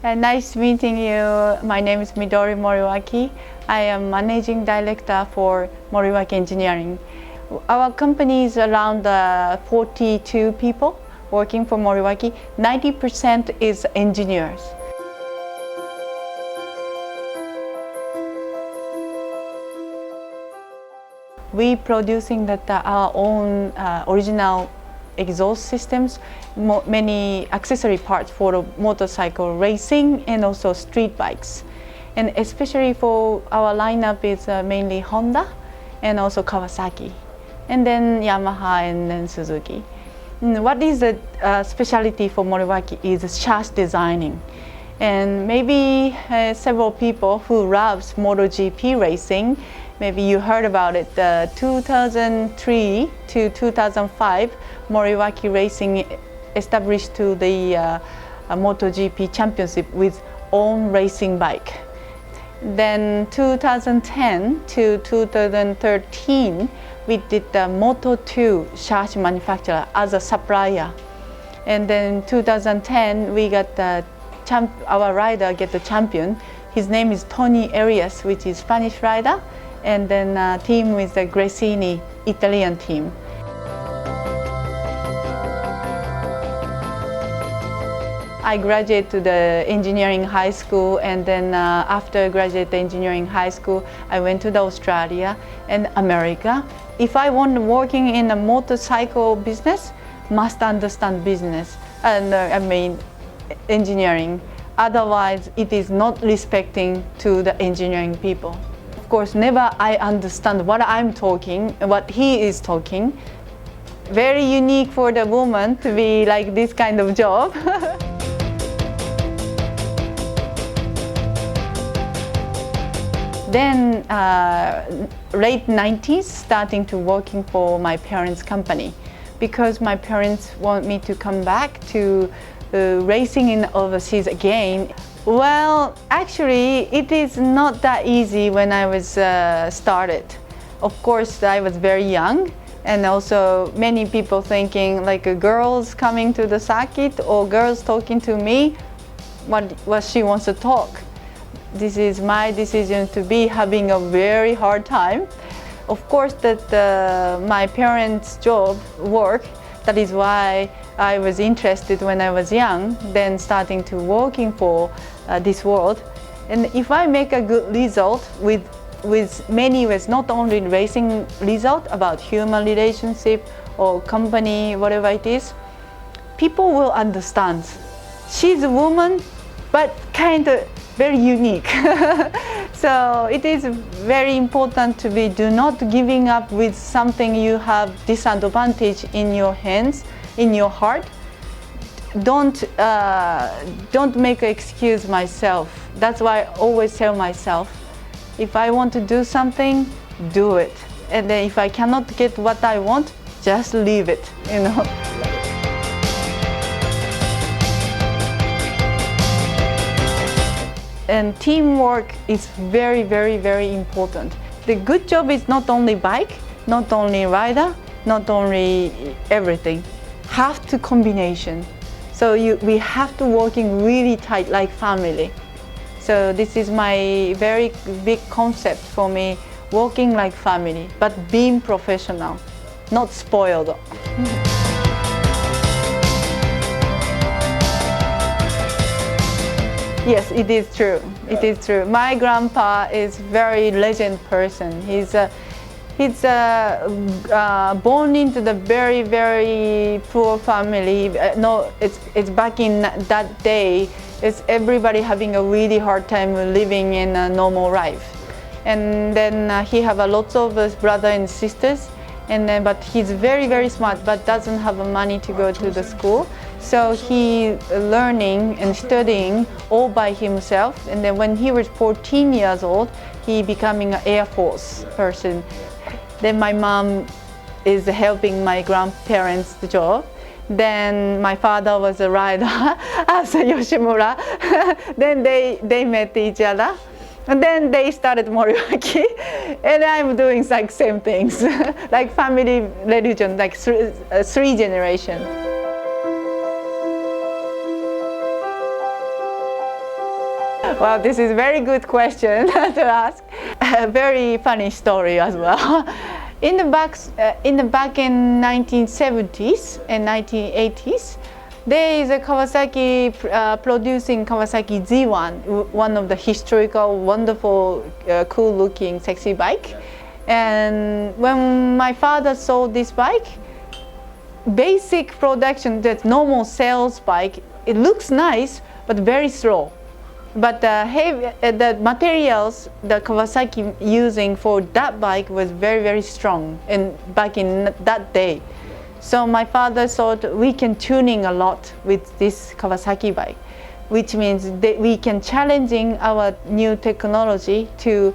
Nice meeting you. My name is Midori Moriwaki. I am Managing Director for Moriwaki Engineering. Our company is around 42 people working for Moriwaki. 90% is engineers. We producing our own original exhaust systems, many accessory parts for the motorcycle racing and also street bikes. And especially for our lineup is mainly Honda and also Kawasaki. And then Yamaha and then Suzuki. What is the specialty for Moriwaki is chassis designing. And maybe several people who loves MotoGP racing, maybe you heard about it, 2003 to 2005, Moriwaki Racing established to the MotoGP championship with own racing bike. Then 2010 to 2013, we did the Moto2 chassis manufacturer as a supplier. And then 2010, we got our rider get the champion. His name is Tony Arias, which is Spanish rider. And then team with the Gresini Italian team. I graduated to the engineering high school, and then after graduate engineering high school, I went to the Australia and America. If I want working in a motorcycle business, must understand business and engineering. Otherwise, it is not respecting to the engineering people. Of course, never I understand what I'm talking, what he is talking. Very unique for the woman to be like this kind of job. Then late 90s, starting to working for my parents' company, because my parents want me to come back to racing in overseas again. Well, actually, it is not that easy when I was started. Of course, I was very young, and also many people thinking like girls coming to the circuit or girls talking to me, what she wants to talk. This is my decision to be having a very hard time. Of course, that my parents' job, work, that is why I was interested when I was young, then starting to working for this world. And if I make a good result with many ways, not only racing result, about human relationship or company, whatever it is, people will understand. She's a woman, but kind of very unique. So it is very important to be, do not giving up with something you have disadvantage in your hands, in your heart. Don't make an excuse myself. That's why I always tell myself, if I want to do something, do it. And then if I cannot get what I want, just leave it, you know. And teamwork is very, very, very important. The good job is not only bike, not only rider, not only everything. Have to combination. So we have to working really tight like family. So this is my very big concept for me, working like family, but being professional, not spoiled. Yes, it is true. It is true. My grandpa is very legend person. He's born into the very, very poor family. No, it's back in that day. It's everybody having a really hard time living in a normal life. And then he have a lots of brothers and sisters. And then, but he's very, very smart, but doesn't have money to go to the school. So he learning and studying all by himself. And then when he was 14 years old, he becoming an Air Force person. Then my mom is helping my grandparents' job. Then my father was a rider as a Yoshimura. Then they met each other. And then they started Moriwaki, and I'm doing like same things, like family religion, like three generations. Well, this is a very good question to ask. A very funny story as well. In the back in 1970s and 1980s, there is a Kawasaki producing Kawasaki Z1, one of the historical, wonderful, cool-looking, sexy bike. And when my father sold this bike, basic production, that normal sales bike, it looks nice, but very slow. But the materials that Kawasaki using for that bike was very, very strong back in that day. So my father thought we can tuning a lot with this Kawasaki bike, which means that we can challenging our new technology to,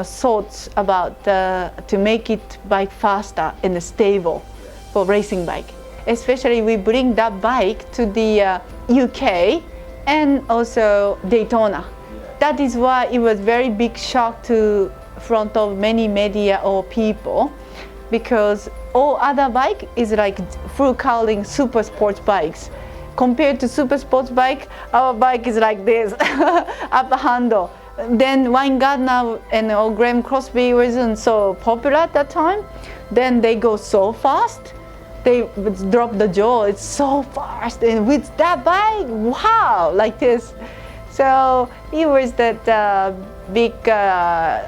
thoughts about to make it bike faster and stable for racing bike. Especially we bring that bike to the UK and also Daytona. That is why it was very big shock to front of many media or people, because all other bike is like full cowling super sports bikes. Compared to super sports bike, our bike is like this, upper handle. Then Weingartner and Graham Crosby wasn't so popular at that time. Then they go so fast. They drop the jaw, it's so fast, and with that bike, wow, like this. So it was that big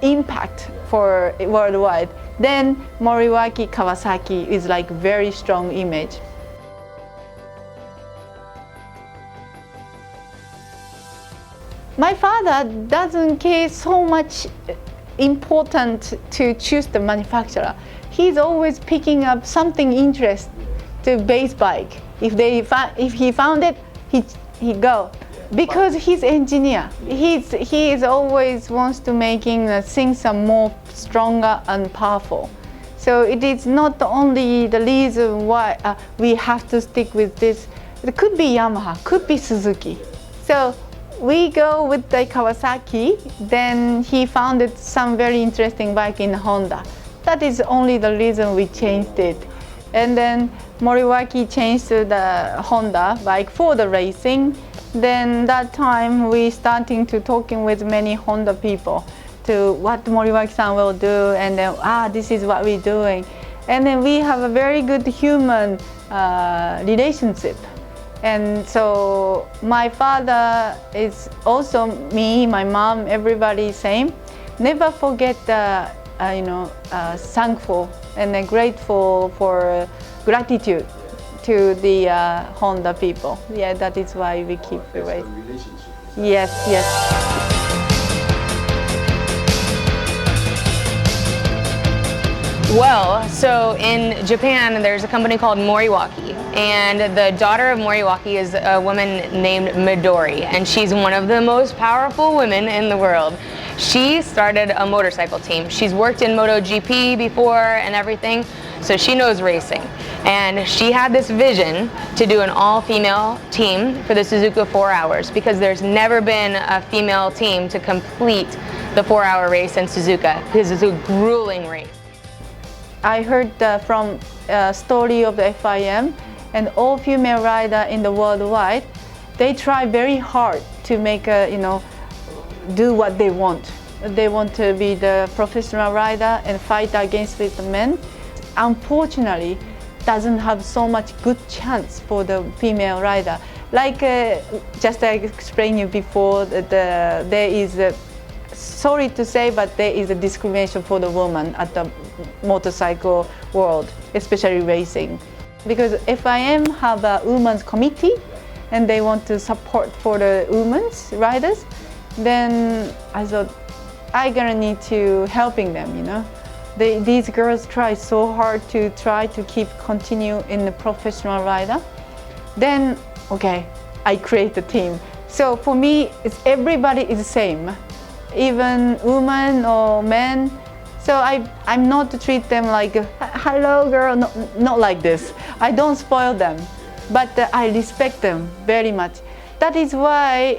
impact for worldwide. Then Moriwaki Kawasaki is like very strong image. My father doesn't care so much important to choose the manufacturer. He's always picking up something interest to base bike. If he found it, he go. Because he's engineer, he is always wants to making things are more stronger and powerful. So it is not only the reason why we have to stick with this. It could be Yamaha, could be Suzuki. So we go with the Kawasaki. Then he found some very interesting bike in Honda. That is only the reason we changed it. And then Moriwaki changed to the Honda bike for the racing. Then that time we starting to talking with many Honda people to what Moriwaki-san will do, and then this is what we're doing. And then we have a very good human relationship. And so my father is also me, my mom, everybody same. Never forget thankful and grateful for gratitude to the Honda people. Yeah, that is why we keep the race. Yes, yes. Well, so in Japan, there's a company called Moriwaki, and the daughter of Moriwaki is a woman named Midori, and she's one of the most powerful women in the world. She started a motorcycle team. She's worked in MotoGP before and everything, so she knows racing. And she had this vision to do an all-female team for the Suzuka 4 Hours, because there's never been a female team to complete the 4-hour race in Suzuka, because it's a grueling race. I heard from story of the FIM, and all female rider in the worldwide, they try very hard to make do what they want. They want to be the professional rider and fight against with the men. Unfortunately, doesn't have so much good chance for the female rider. Like just I explained you before, there is sorry to say, but there is a discrimination for the woman at the motorcycle world, especially racing. Because FIM have a women's committee and they want to support for the women's riders, then I thought I'm gonna need to helping them, These girls try so hard to continue in the professional rider. Then, okay, I create a team. So for me, everybody is the same, even women or men. So I'm not to treat them like, hello girl, not like this. I don't spoil them, but I respect them very much. That is why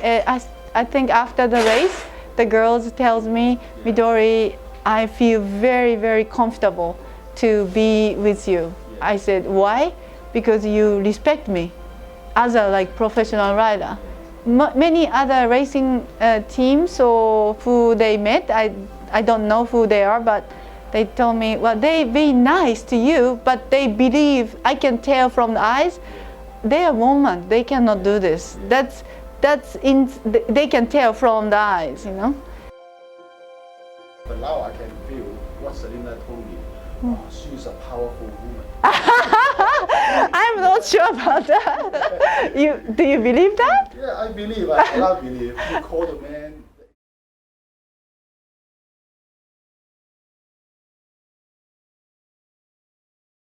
I think after the race, the girls tells me, Midori, I feel very, very comfortable to be with you. I said, why? Because you respect me as a professional rider. many other racing teams or who they met. I don't know who they are, but they told me, well, they be nice to you, but they believe, I can tell from the eyes, they are women. They cannot do this. They can tell from the eyes, you know. But now I can feel what Selena told me. She's a powerful woman. I'm not sure about that. Do you believe that? Yeah, I believe. I believe. She called the man